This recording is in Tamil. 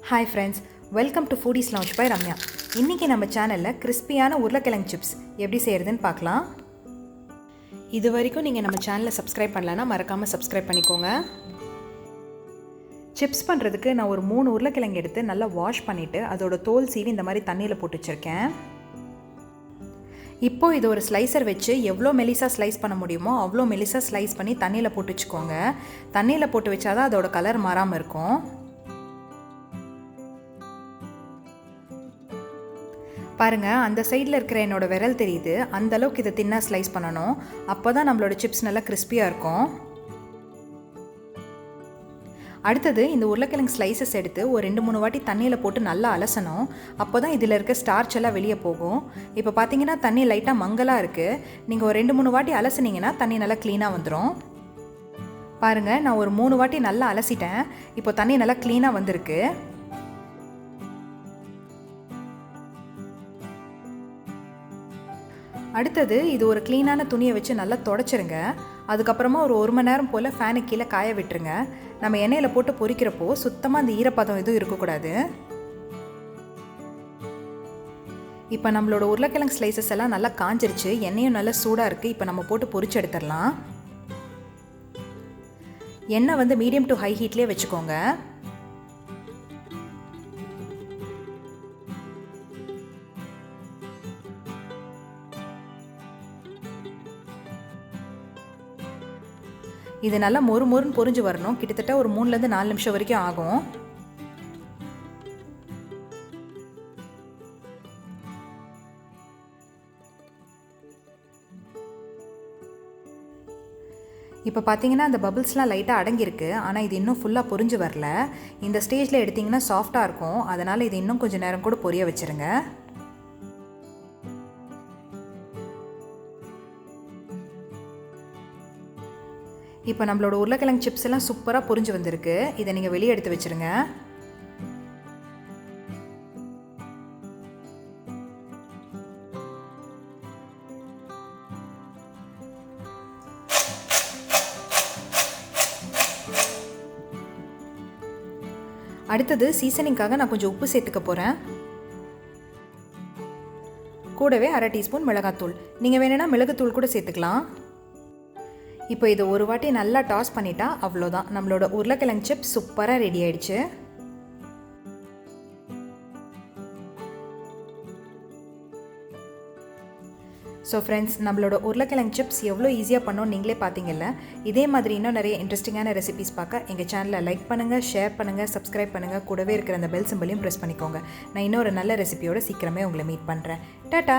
Hi friends, welcome to Foodies Lounge by Ramya. இன்னைக்கு நம்ம சேனல்ல கிறிஸ்பியான உருளைக்கிழங்கு சிப்ஸ் எப்படி செய்யறதுன்னு பார்க்கலாம். இது வரைக்கும் நீங்க நம்ம சேனலை சப்ஸ்கிரைப் பண்ணலனா மறக்காம சப்ஸ்கிரைப் பண்ணிக்கோங்க. சிப்ஸ் பண்றதுக்கு நான் ஒரு 3 உருளைக்கிழங்கு எடுத்து நல்லா வாஷ் பண்ணிட்டு அதோட தோல் சீவி இந்த மாதிரி தண்ணியில போட்டு வச்சிருக்கேன். இப்போ இது ஒரு ஸ்லைசர் வச்சு எவ்வளோ மெலிசா ஸ்லைஸ் பண்ண முடியுமோ அவ்வளோ மெலிசா ஸ்லைஸ் பண்ணி தண்ணியில போட்டு வச்சுக்கோங்க. தண்ணியில போட்டு வச்சாதான் அதோட கலர் மாறாம இருக்கும். பாருங்க, அந்த சைடில் இருக்கிற என்னோட விரல் தெரியுது. அந்த அளவுக்கு இதை தின்னா ஸ்லைஸ் பண்ணணும். அப்போ தான் நம்மளோட சிப்ஸ் நல்லா கிறிஸ்பியாக இருக்கும். அடுத்தது இந்த உருளைக்கிழங்கு ஸ்லைசஸ் எடுத்து ஒரு 2-3 வாட்டி தண்ணியில் போட்டு நல்லா அலசணும். அப்போ தான் இதில் இருக்க ஸ்டார்ச் எல்லாம் வெளியே போகும். இப்போ பார்த்தீங்கன்னா தண்ணி லைட்டாக மங்கலாக இருக்குது. நீங்கள் ஒரு 2-3 வாட்டி அலசினீங்கன்னா தண்ணி நல்லா க்ளீனாக வந்துடும். பாருங்கள், நான் ஒரு 3 வாட்டி நல்லா அலசிட்டேன். இப்போ தண்ணி நல்லா க்ளீனாக வந்திருக்கு. அடுத்தது இது ஒரு க்ளீனான துணியை வச்சு நல்லா தொடச்சிருங்க. அதுக்கப்புறமா ஒரு 1 மணி நேரம் போல் ஃபேனுக்கு கீழே காய விட்டுருங்க. நம்ம எண்ணெயில் போட்டு பொரிக்கிறப்போ சுத்தமாக அந்த ஈரப்பதம் எதுவும் இருக்கக்கூடாது. இப்போ நம்மளோட உருளைக்கிழங்கு ஸ்லைசஸ் எல்லாம் நல்லா காஞ்சிருச்சு. எண்ணெயும் நல்லா சூடாக இருக்குது. இப்போ நம்ம போட்டு பொரிச்சு எடுத்துடலாம். எண்ணெய் மீடியம் டு ஹை ஹீட்லேயே வச்சுக்கோங்க. இது நல்லா மொறுன்னு பொரிஞ்சு வரணும். கிட்டத்தட்ட ஒரு 3-4 நிமிஷம் வரைக்கும் ஆகும். இப்போ பார்த்தீங்கன்னா அந்த பபிள்ஸ்லாம் லைட்டாக அடங்கியிருக்கு. ஆனால் இது இன்னும் ஃபுல்லாக பொரிஞ்சு வரல. இந்த ஸ்டேஜில் எடுத்திங்கன்னா சாஃப்டாக இருக்கும். அதனால் இது இன்னும் கொஞ்சம் நேரம் கூட பொரிய வச்சுருங்க. இப்போ நம்மளோட உருளைக்கிழங்கு சிப்ஸ் எல்லாம் சூப்பராக பொரிஞ்சு வந்திருக்கு. இதை நீங்கள் வெளியே எடுத்து வச்சுருங்க. அடுத்தது சீசனிங்காக நான் கொஞ்சம் உப்பு சேர்த்துக்க போகிறேன். கூடவே 1/2 டீஸ்பூன் மிளகாத்தூள். நீங்கள் வேணும்னா மிளகுத்தூள் கூட சேர்த்துக்கலாம். இப்போ இதை ஒரு வாட்டி நல்லா டாஸ் பண்ணிட்டா அவ்வளோதான். நம்மளோட உருளைக்கிழங்கு சிப்ஸ் சூப்பராக ரெடி ஆயிடுச்சு. ஸோ ஃப்ரெண்ட்ஸ், நம்மளோட உருளைக்கிழங்கு சிப்ஸ் எவ்வளோ ஈஸியாக பண்ணோம் நீங்களே பார்த்தீங்கல்ல. இதே மாதிரி இன்னும் நிறைய இன்ட்ரெஸ்டிங்கான ரெசிபிஸ் பார்க்க எங்கள் சேனலை லைக் பண்ணுங்கள், ஷேர் பண்ணுங்கள், சப்ஸ்கிரைப் பண்ணுங்கள். கூடவே இருக்கிற அந்த பெல் சிம்பலையும் ப்ரெஸ் பண்ணிக்கோங்க. நான் இன்னொரு நல்ல ரெசிபியோட சீக்கிரமே உங்களை மீட் பண்ணுறேன். டாடா.